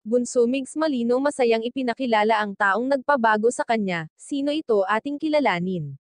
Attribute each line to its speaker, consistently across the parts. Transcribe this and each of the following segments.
Speaker 1: Bunso Migs Malino masayang ipinakilala ang taong nagpabago sa kanya. Sino ito ating kilalanin?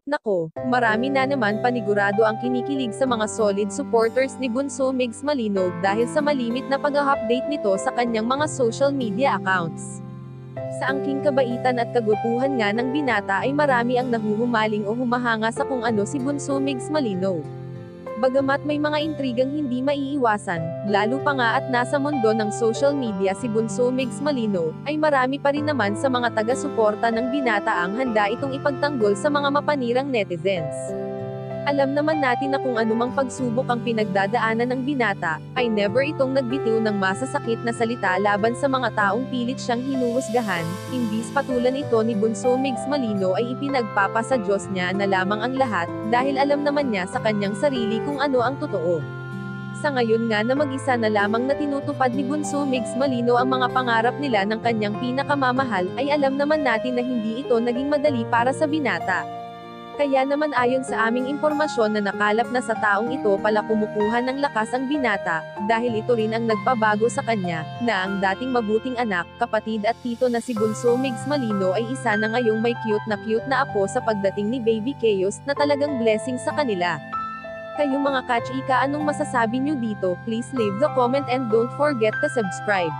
Speaker 1: Nako, marami na naman panigurado ang kinikilig sa mga solid supporters ni Bunso Migs Malino dahil sa malimit na pag-update nito sa kanyang mga social media accounts. Sa angking kabaitan at kagustuhan nga ng binata ay marami ang nahuhumaling o humahanga sa kung ano si Bunso Migs Malino. Bagamat may mga intrigang hindi maiiwasan, lalo pa nga at nasa mundo ng social media si Bunso Migs Malino, ay marami pa rin naman sa mga taga-suporta ng binata ang handa itong ipagtanggol sa mga mapanirang netizens. Alam naman natin na kung anumang pagsubok ang pinagdadaanan ng binata, ay never itong nagbitiw ng masasakit na salita laban sa mga taong pilit siyang hinuhusgahan, imbis patulan ito ni Bunso Migs Malino ay ipinagpapa sa Diyos niya na lamang ang lahat, dahil alam naman niya sa kanyang sarili kung ano ang totoo. Sa ngayon nga na mag-isa na lamang na tinutupad ni Bunso Migs Malino ang mga pangarap nila ng kanyang pinakamamahal, ay alam naman natin na hindi ito naging madali para sa binata. Kaya naman ayon sa aming impormasyon na nakalap na sa taong ito pala kumukuha ng lakas ang binata, dahil ito rin ang nagpabago sa kanya, na ang dating mabuting anak, kapatid at tito na si Bunso Migs Malino ay isa na ngayong may cute na apo sa pagdating ni Baby Chaos na talagang blessing sa kanila. Kayong mga kachika, anong masasabi nyo dito? Please leave the comment and don't forget to subscribe.